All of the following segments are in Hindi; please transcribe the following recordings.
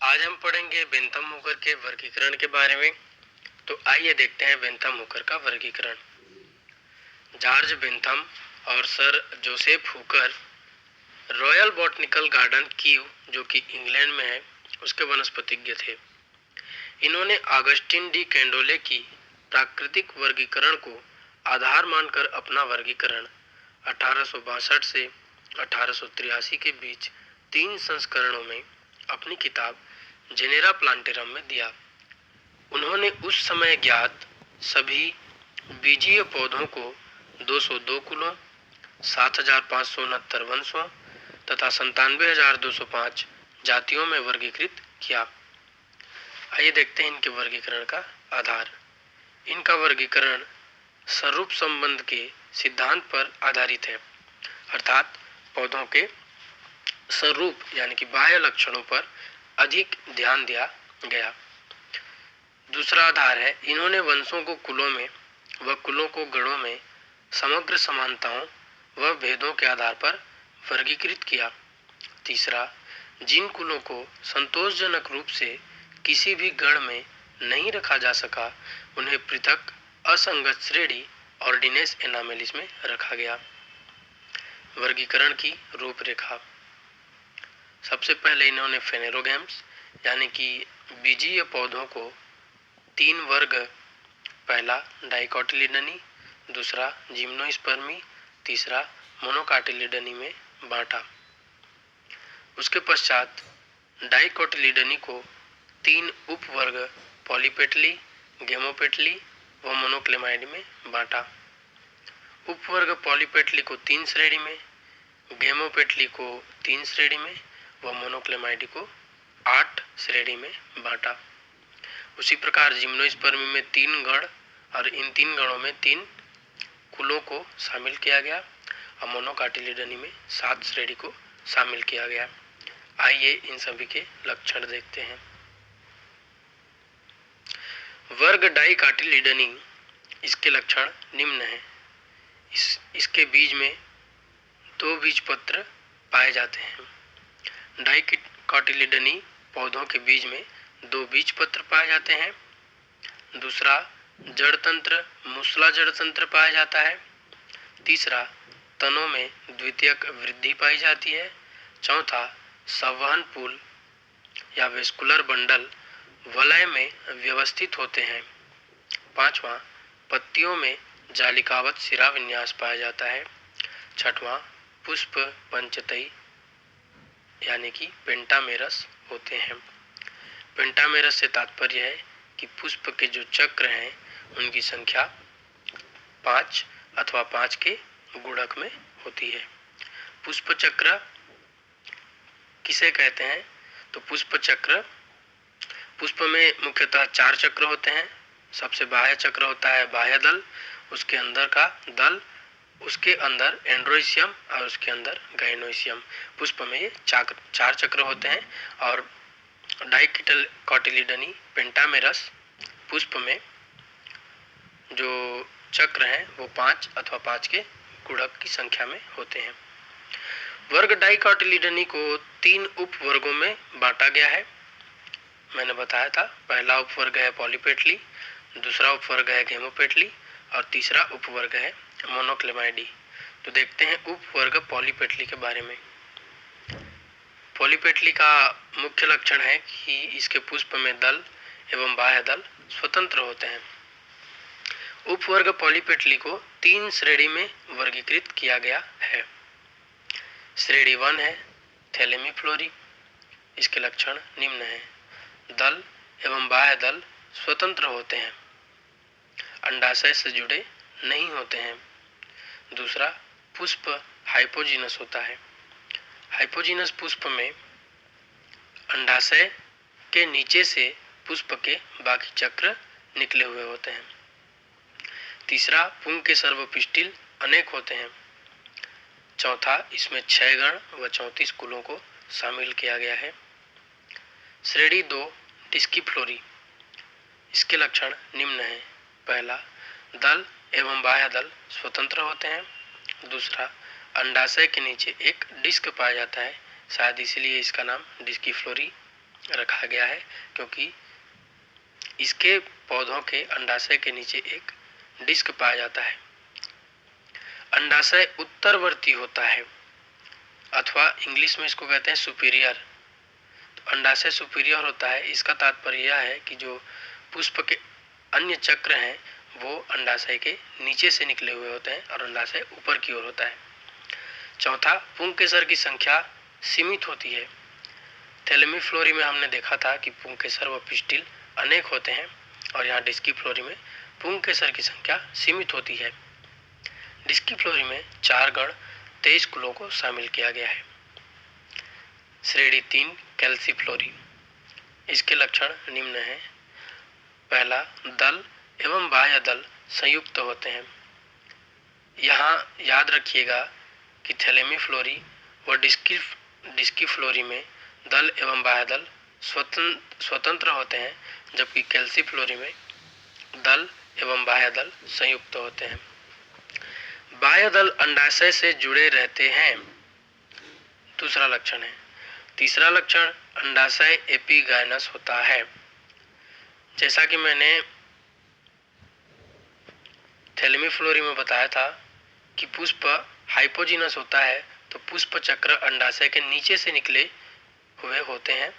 आज हम पढ़ेंगे बेंथम हुकर के वर्गीकरण के बारे में। तो आइए देखते हैं बेंथम हुकर का वर्गीकरण। जॉर्ज बेंथम और sir Joseph Hooker royal botanical garden Kyiv, जो कि इंग्लैंड में है, उसके वनस्पतिज्ञ थे। इन्होंने ऑगस्टिन डी कैंडोले की प्राकृतिक वर्गीकरण को आधार मानकर अपना वर्गीकरण 1862 से 1883 के बीच 3 संस्करणों में अपनी किताब जेनेरा प्लांटेरम में दिया। उन्होंने उस समय ज्ञात सभी बीजीय पौधों को 202 कुलों, 7569 वंशों तथा 97,205 जातियों में वर्गीकृत किया। आइए देखते हैं इनके वर्गीकरण का आधार। इनका वर्गीकरण स्वरूप संबंध के सिद्धांत पर आधारित है, अर्थात पौधों के स्वरूप यानी कि बाह्य लक्षणों पर अधिक ध्यान दिया गया। दूसरा आधार है, इन्होंने वंशों को कुलों में व कुलों को गणों में समग्र समानताओं व भेदों के आधार पर वर्गीकृत किया। तीसरा, जिन कुलों को संतोषजनक रूप से किसी भी गण में नहीं रखा जा सका, उन्हें पृथक असंगत श्रेणी ऑर्डिनेस एनामेलिस में रखा गया। वर्गीकरण की रूपरेखा। सबसे पहले इन्होंने फेनेरोगैम्स यानी कि बीजीय पौधों को 3 वर्ग, पहला डाइकोटिलिडनी, दूसरा जिम्नोस्पर्मी, तीसरा मोनोकाटिलिडनी में बांटा। उसके पश्चात डाइकोटिलिडनी को 3 उपवर्ग पॉलीपेटली, गेमोपेटली व मोनोक्लेमाइड में बांटा। उपवर्ग पॉलीपेटली को 3 श्रेणी में, गेमोपेटली को 3 श्रेणी में व मोनोक्लेमाइडी को 8 श्रेणी में बांटा। उसी प्रकार जिम्नोस्पर्मी में 3 गण और इन 3 गणों में 3 कुलों को शामिल किया गया और मोनोकाटिलिडनी में 7 श्रेणी को शामिल किया गया। आइए इन सभी के लक्षण देखते हैं। वर्ग डाइकोटिलिडनी, इसके लक्षण निम्न हैं। इसके बीज में 2 बीजपत्र पाए जाते हैं। डाइकोटिलिडनी पौधों के बीज में 2 बीजपत्र पाए जाते हैं। दूसरा, जड़ तंत्र मूसला जड़ तंत्र पाया जाता है। तीसरा, तनों में द्वितीयक वृद्धि पाई जाती है। चौथा, संवहन पुल या वेस्कुलर बंडल वलय में व्यवस्थित होते हैं। पांचवा, पत्तियों में जालिकावत शिरा विन्यास पाया जाता है। छठवां, पुष्प पंचतई यानी कि पेंटामेरस होते हैं। पेंटामेरस से तात्पर्य है कि पुष्प के जो चक्र हैं उनकी संख्या 5 अथवा 5 के गुणक में होती है। पुष्प चक्र किसे कहते हैं? तो पुष्प में मुख्यतः 4 चक्र होते हैं। सबसे बाह्य चक्र होता है बाह्य दल, उसके अंदर का दल, उसके अंदर एंड्रोइसियम और उसके अंदर गाइनोइसियम। पुष्प में ये 4 चक्र होते हैं और डाइकोटिलिडनी पेंटामेरस पुष्प में जो चक्र हैं वो 5 अथवा 5 के गुणक की संख्या में होते हैं। वर्ग डाइकोटिलिडनी को 3 उपवर्गों में बांटा गया है। मैंने बताया था, पहला उपवर्ग है पॉलीपेटली, दूसरा उपवर्ग है गेमोपेटली और तीसरा उपवर्ग है मोनोक्लेमाइडी। तो देखते हैं उपवर्ग पॉलीपेटली के बारे में। पॉलीपेटली का मुख्य लक्षण है कि इसके पुष्प में दल एवं बाह्य दल स्वतंत्र होते हैं। उपवर्ग पॉलीपेटली को 3 श्रेणी में वर्गीकृत किया गया है। श्रेणी 1 है थैलेमीफ्लोरी। इसके लक्षण निम्न हैं। दल एवं बाह्य दल स्वतंत्र होते हैं, अंडाशय से जुड़े नहीं होते हैं। दूसरा, पुष्प हाइपोजीनस होता है। हाइपोजीनस पुष्प में अंडाशय के नीचे से पुष्प के बाकी चक्र निकले हुए होते हैं। तीसरा, पुंग के सर्वपिस्टिल अनेक होते हैं। चौथा, इसमें 6 गण व 34 कुलों को शामिल किया गया है। श्रेणी 2 डिस्कीफ्लोरी। इसके लक्षण निम्न हैं। पहला, दल एवं बाह्य दल स्वतंत्र होते हैं। दूसरा, अंडाशय के नीचे एक डिस्क पाया जाता है, शायद इसलिए इसका नाम डिस्कीफ्लोरी। रखा गया है, क्योंकि इसके पौधों के अंडाशय के नीचे एक डिस्क पाया जाता है। अंडाशय उत्तरवर्ती होता है, अथवा इंग्लिश में इसको कहते हैं सुपीरियर। तो अंडाशय सुपीरियर होता है, इसका तात्पर्य यह है कि जो पुष्प के अन्य चक्र हैं वो अंडाशय के नीचे से निकले हुए होते हैं और अंडाशय ऊपर की ओर होता है। चौथा, पुंकेसर की संख्या सीमित होती है। थैलेमीफ्लोरी में हमने देखा था कि पुंकेसर व पिस्टिल अनेक होते हैं, और यहाँ डिस्कीफ्लोरी में पुंकेसर की संख्या सीमित होती है। डिस्कीफ्लोरी में 4 गण 23 कुलों को शामिल किया गया है। श्रेणी 3 कैल्सीफ्लोरी। इसके लक्षण निम्न हैं। पहला, दल एवं बाह्य दल संयुक्त होते हैं। यहाँ याद रखिएगा कि थैलेमीफ्लोरी व डिस्कीफ्लोरी में दल एवं बाह्य दल स्वतंत्र होते हैं, जबकि कैल्सीफ्लोरी में दल एवं बाह्य दल संयुक्त होते हैं। बाह्य दल अंडाशय से जुड़े रहते हैं, दूसरा लक्षण है। तीसरा लक्षण, अंडाशय एपिगाइनस होता है। जैसा कि मैंने थैलेमीफ्लोरी में बताया था कि पुष्प हाइपोजिनस होता है, तो पुष्प चक्र अंडाशय के नीचे से निकले हुए होते हैं।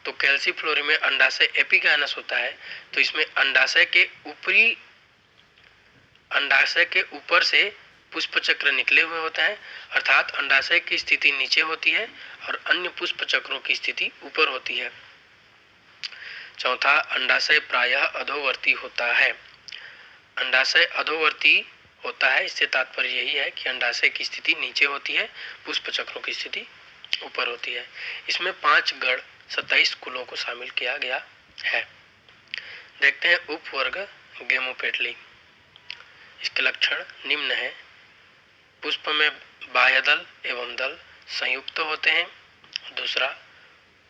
तो कैल्सीफ्लोरी में अंडाशय एपिगाइनस होता है, तो इसमें अंडाशय के ऊपर से पुष्प चक्र निकले हुए होते हैं, अर्थात अंडाशय की स्थिति नीचे होती है और अन्य पुष्प चक्रों की स्थिति ऊपर होती है। चौथा, अंडाशय प्रायः अधोवर्ती होता है। अंडाशय अधोवर्ती होता है, इससे तात्पर्य यही है कि अंडाशय की स्थिति नीचे होती है, पुष्प चक्रों की स्थिति ऊपर होती है। इसमें 5 गण 27 कुलों को शामिल किया गया है। देखते हैं उपवर्ग गेमोपेटली। इसके लक्षण निम्न है। पुष्प में बाह्य दल एवं दल संयुक्त होते हैं। दूसरा,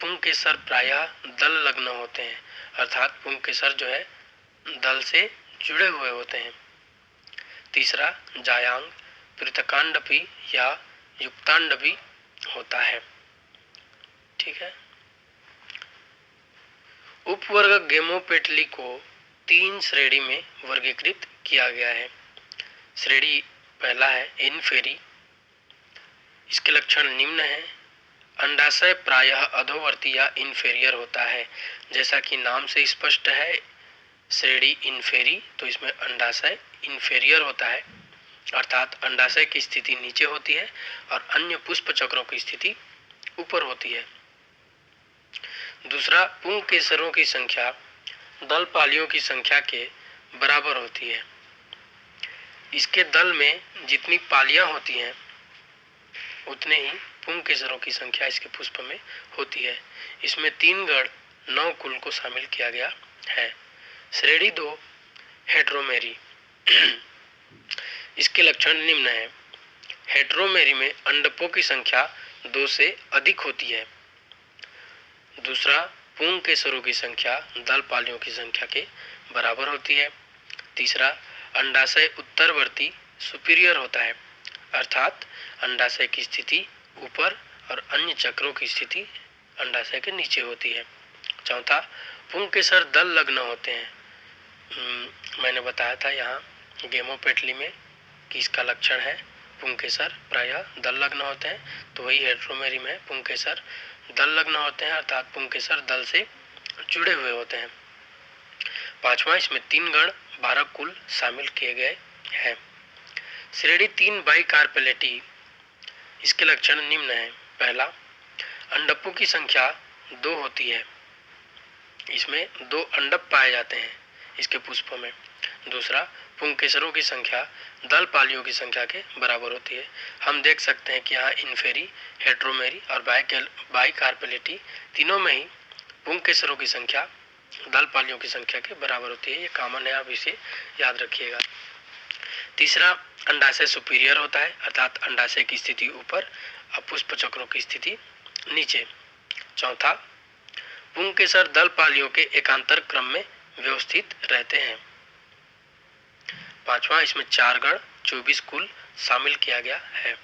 पुंकेसर प्रायः दल लग्न होते हैं, अर्थात पुंकेसर जो है दल से जुड़े हुए होते हैं। तीसरा, जायांग पृथकांडपी या युक्तांडपी होता है। ठीक है। उपवर्ग गेमोपेटली को 3 श्रेणी में वर्गीकृत किया गया है। श्रेणी पहला है इनफेरी। इसके लक्षण निम्न है। अंडाशय प्रायः अधोवर्ती या इन्फेरियर होता है। जैसा कि नाम से स्पष्ट है, श्रेणी इनफेरी, तो इसमें अंडाशय इन्फेरियर होता है, अर्थात अंडाशय की स्थिति नीचे होती है और अन्य पुष्प चक्रों की स्थिति ऊपर होती है। दूसरा, पुंकेसरों की संख्या दल पालियों की संख्या के बराबर होती है। इसके दल में जितनी पालियां होती हैं उतने ही पुंकेसरों की संख्या इसके पुष्प में होती है। इसमें 3 गण 9 कुल को शामिल किया गया है। श्रेणी 2 हेट्रोमेरी। इसके लक्षण निम्न है। हेट्रोमेरी में अंडकों की संख्या 2 से अधिक होती है। दूसरा, पुंकेसरों की संख्या दल पालियों की संख्या के बराबर होती है। तीसरा, अंडाशय उत्तरवर्ती सुपीरियर होता है, अर्थात अंडाशय की स्थिति ऊपर और अन्य चक्रों की स्थिति अंडाशय के नीचे होती है। चौथा, पुंकेसर दल लग्न होते हैं। मैंने बताया था यहाँ गेमोपेटली में कि इसका लक्षण है पुंकेसर प्रायः दल लग्न होते हैं, तो वही हेट्रोमेरी में पुंकेसर दल लग्न होते हैं, अर्थात पुंकेसर दल से जुड़े हुए होते हैं। पांचवा, इसमें 3 गण 12 कुल शामिल किए गए हैं। श्रेणी 3 बाइकार्पेलेटी। इसके लक्षण निम्न है। पहला, अंडकों की संख्या 2 होती है। इसमें 2 अंडक पाए जाते हैं इसके पुष्पों में। दूसरा, पुंकेसरों की संख्या दल पालियों की संख्या के बराबर होती है। हम देख सकते हैं कि यहाँ इन्फेरी, हेट्रोमेरी और बाइकार्पेलेटी तीनों में ही पुंकेसरों की संख्या दल पालियों की संख्या के बराबर होती है। ये कॉमन है, आप इसे याद रखिएगा। तीसरा, अंडाशय सुपीरियर होता है, अर्थात अंडाशय की स्थिति ऊपर और पुष्प चक्रों की स्थिति नीचे। चौथा, पुंकेसर दल पालियों के एकांतर क्रम में व्यवस्थित रहते हैं। पांचवा, इसमें 4 गण 24 कुल शामिल किया गया है।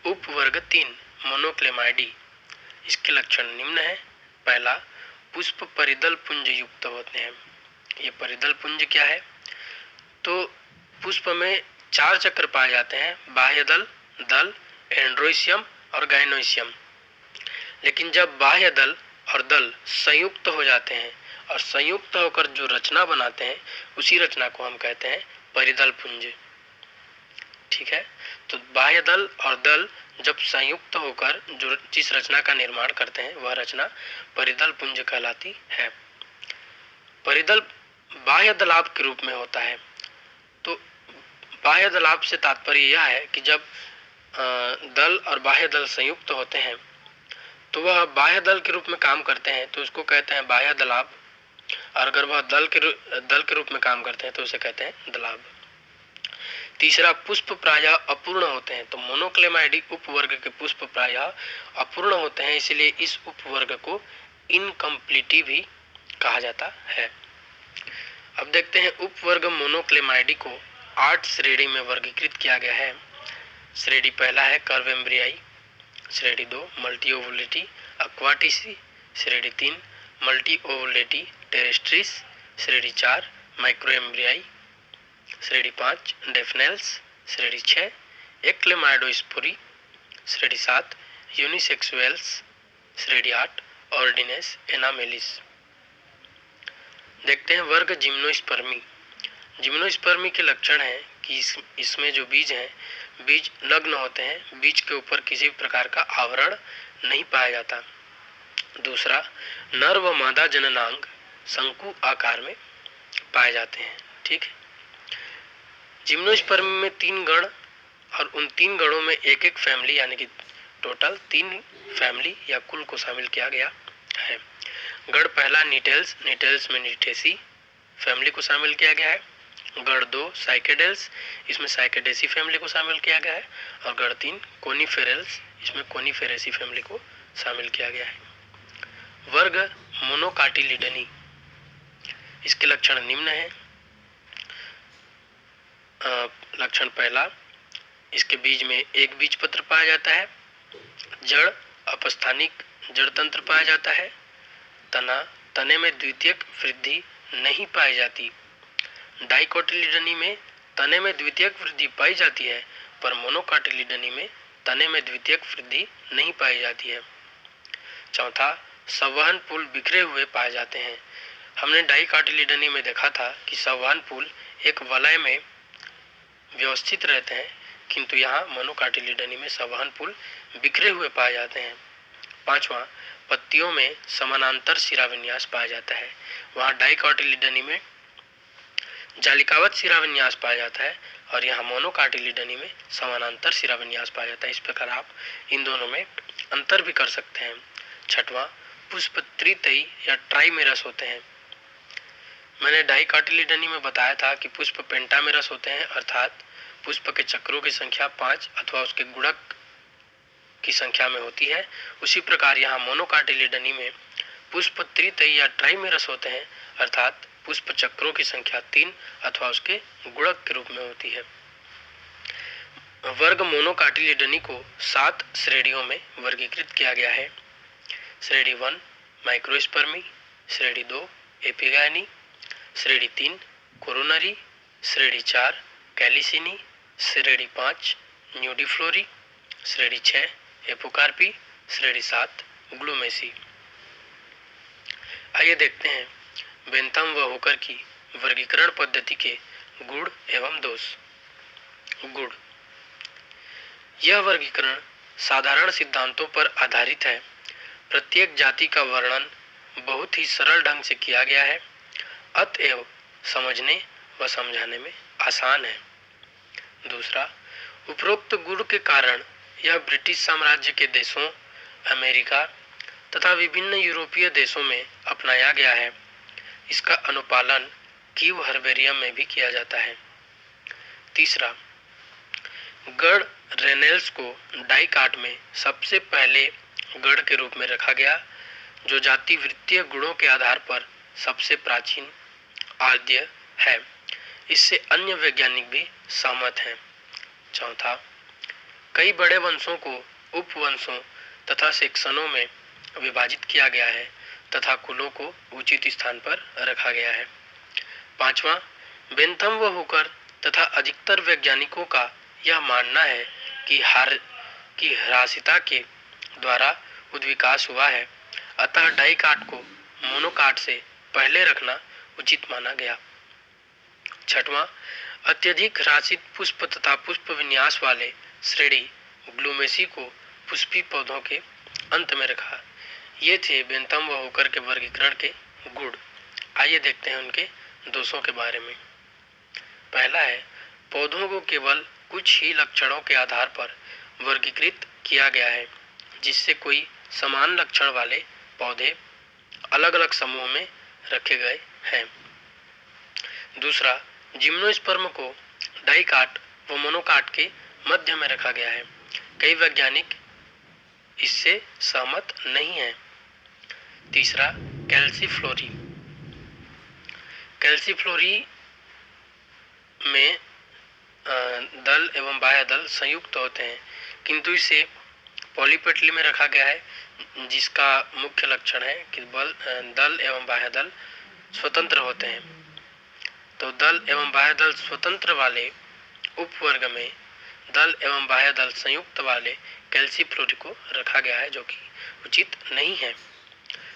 उपवर्ग 3 मोनोक्लेमाइडी। इसके लक्षण निम्न है। पहला, पुष्प परिदल पुंज युक्त होते हैं। ये परिदल पुंज क्या है? तो पुष्प में 4 चक्र पाए जाते हैं, बाह्य दल, दल, एंड्रोइशियम और गाइनोइशियम। लेकिन जब बाह्य दल और दल संयुक्त हो जाते हैं और संयुक्त होकर जो रचना बनाते हैं, उसी रचना को हम कहते हैं परिदल पुंज। ठीक है, तो बाह्य दल और दल जब संयुक्त होकर जो जिस रचना का निर्माण करते हैं, वह रचना परिदल पुंज कहलाती है। परिदल बाह्य दलाप के रूप में होता है। तो बाह्य दलाप से तात्पर्य यह है कि जब दल और बाह्य दल संयुक्त होते हैं तो वह बाह्य दल के रूप में काम करते हैं, तो उसको कहते हैं बाह्य दलाप। और अगर वह दल के रूप में काम करते हैं तो उसे कहते हैं दलाप। तीसरा, पुष्प प्रायः अपूर्ण होते हैं। तो मोनोक्लेमाइडी उपवर्ग के पुष्प प्रायः अपूर्ण होते हैं, इसलिए इस उपवर्ग को इनकम्प्लीटी भी कहा जाता है। अब देखते हैं उपवर्ग मोनोक्लेमाइडी को 8 श्रेणी में वर्गीकृत किया गया है। श्रेणी पहला है कर्व एम्ब्रियाई, श्रेणी 2 मल्टी ओवुलेटी अक्वाटिसी, श्रेणी 3 मल्टी ओवुलेटी टेरेस्ट्रिस, श्रेणी 4 माइक्रो एम्ब्रियाई, श्रेणी 5 डेफनेल्स, श्रेणी 6 एक्लेमाइडोस्पोरी, श्रेणी 7 यूनिसेक्सुअल्स, श्रेणी 8 ऑर्डिनेस एनामेलिस। देखते हैं वर्ग जिम्नोस्पर्मी। जिम्नोस्पर्मी के लक्षण है कि इसमें जो बीज हैं, बीज नग्न होते हैं, बीज के ऊपर किसी भी प्रकार का आवरण नहीं पाया जाता। दूसरा, नर व मादा जननांग शंकु आकार में पाए जाते हैं। ठीक है, जिम्नोस्पर्मी में 3 गण और उन 3 गणों में एक एक फैमिली, यानी कि टोटल 3 फैमिली या कुल को शामिल किया गया है। गण पहला निटेल्स, निटेल्स में निटेसी फैमिली को शामिल किया गया है। गण 2 साइकेडेल्स, इसमें साइकेडेसी फैमिली को शामिल किया गया है। और गण 3 कोनिफेरल्स, इसमें कोनिफेरेसी फैमिली को शामिल किया गया है। वर्ग मोनोकाटिलिडनी, इसके लक्षण निम्न है। लक्षण पहला, इसके बीज में एक बीज पत्र पाया जाता है। जड़ अपस्थानिक जड़ तंत्र पाया जाता है। तने में द्वितीयक वृद्धि नहीं पाई जाती। डाइकोटिलिडनी में तने में द्वितीयक वृद्धि पाई जाती है, पर मोनोकाटिलिडनी में तने में द्वितीयक वृद्धि नहीं पाई जाती है। चौथा, संवहन पुल बिखरे हुए पाए जाते हैं। हमने डाइकोटिलिडनी में देखा था कि संवहन पुल एक वलय में व्यवस्थित रहते हैं, किंतु यहाँ मोनोकाटिलिडनी में संवहन पुल बिखरे हुए पाए जाते हैं। पांचवा, पत्तियों में समानांतर शिराविन्यास पाया जाता है। वहाँ डाइकोटिलिडनी में जालिकावत शिराविन्यास पाया जाता है और यहाँ मोनोकाटिलिडनी में समानांतर शिराविन्यास पाया जाता है। इस प्रकार आप इन दोनों में अंतर भी कर सकते हैं। छठवां, पुष्प त्रितयी या ट्राइमेरस होते हैं। मैंने डाइकोटिलिडनी में बताया था कि पुष्प पेंटामेरस होते हैं, अर्थात पुष्प के चक्रों की संख्या 5 अथवा उसके गुणक की संख्या में होती है। उसी प्रकार यहाँ मोनोकाटिलिडनी में पुष्प त्रितयी या ट्राइमेरस होते हैं, अर्थात पुष्प चक्रों की संख्या 3 अथवा उसके गुणक के रूप में होती है। वर्ग मोनोकाटिलिडनी को 7 श्रेणियों में वर्गीकृत किया गया है। श्रेणी 1 माइक्रोस्पर्मी, श्रेणी 2 एपिगायनी, श्रेणी 3 कोरोनरी, श्रेणी 4 कैलिसिनी, श्रेणी 5 न्यूडिफ्लोरी, श्रेणी 6 एपोकार्पी, श्रेणी 7 ग्लूमेसी। आइए देखते हैं बेंथम व होकर की वर्गीकरण पद्धति के गुण एवं दोष। गुण, यह वर्गीकरण साधारण सिद्धांतों पर आधारित है। प्रत्येक जाति का वर्णन बहुत ही सरल ढंग से किया गया है, अतएव समझने व समझाने में आसान है। दूसरा, उपरोक्त गुण के कारण यह ब्रिटिश साम्राज्य के देशों, अमेरिका तथा विभिन्न यूरोपीय देशों में अपनाया गया है। इसका अनुपालन कीव हर्बेरियम में भी किया जाता है। तीसरा, गण रेनेल्स को डाइकाट में सबसे पहले गण के रूप में रखा गया, जो जाति वृत्तीय गुणों के आधार पर सबसे प्राचीन आद्य है। इससे अन्य वैज्ञानिक भी सहमत हैं। चौथा, कई बड़े वंशों को उपवंशों तथा सेक्शनों में विभाजित किया गया है तथा कुलों को उचित स्थान पर रखा गया है। पांचवा, बेंथम व हुकर तथा अधिकतर वैज्ञानिकों का यह मानना है कि ह्रासिता के द्वारा उद्विकास हुआ है, अतः डाइकाट को मोनोकाट से पहले रखना उचित माना गया। छठवां, अत्यधिक ह्रासित पुष्प तथा पुष्प विन्यास वाले श्रेणी ग्लूमेसी को पुष्पी पौधों के अंत में रखा। ये थे बेंथम व हुकर के वर्गीकरण के गुण। आइए देखते हैं उनके दोषों के बारे में। पहला है, पौधों को केवल कुछ ही लक्षणों के आधार पर वर्गीकृत किया गया है, जिससे कोई समान लक्षण वाले पौधे अलग अलग समूह में रखे गए हैं। दूसरा, जिम्नोस्पर्म को डाइकाट व मोनोकाट के मध्य में रखा गया है। कई वैज्ञानिक इससे सहमत नहीं हैं। तीसरा, कैल्सीफ्लोरी में दल एवं बाह्य दल संयुक्त होते हैं, किंतु इसे पॉलीपेटली में रखा गया है, जिसका मुख्य लक्षण है कि दल एवं बाह्य दल स्वतंत्र होते हैं। तो दल एवं बाह्य दल स्वतंत्र वाले उपवर्ग में दल एवं बाह्य दल संयुक्त वाले कैल्सीफ्लोरी को रखा गया है, जो कि उचित नहीं है।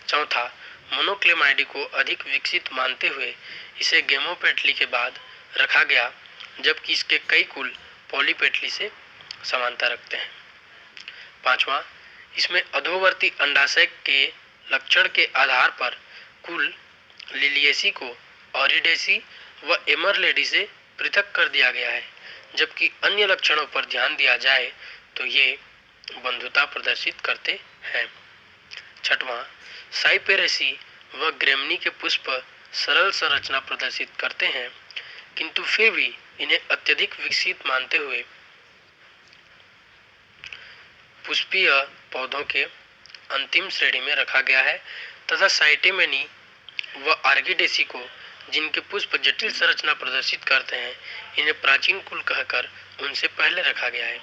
चौथा, मोनोक्लेमाइडी को अधिक विकसित मानते हुए इसे गेमोपेटली के बाद रखा गया, जबकि इसके कई कुल पॉलीपेटली से समानता रखते हैं। पांचवा, इसमें अधोवर्ती अंडाशय के लक्षण के आधार पर कुल लिलिएसी को ऑरिडेसी व एमरलेडी से पृथक कर दिया गया है, जबकि अन्य लक्षणों पर ध्यान दिया जाए तो ये बंधुता प्रदर्शित करते हैं। छठवां, साइपेरेसी व ग्रेमनी के पुष्प सरल संरचना प्रदर्शित करते हैं, किंतु फिर भी इन्हें अत्यधिक विकसित मानते हुए पुष्पीय पौधों के अंतिम श्रेणी में रखा गया है, तथा साइटेमेनी व आर्किडेसी को, जिनके पुष्प जटिल संरचना प्रदर्शित करते हैं, इन्हें प्राचीन कुल कहकर उनसे पहले रखा गया है।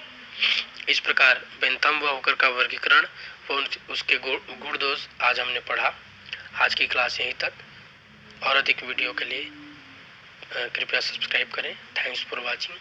इस प्रकार बेंथम व हुकर का वर्गीकरण व उसके गुण दोष आज हमने पढ़ा। आज की क्लास यहीं तक। और अधिक वीडियो के लिए कृपया सब्सक्राइब करें। Thanks for watching.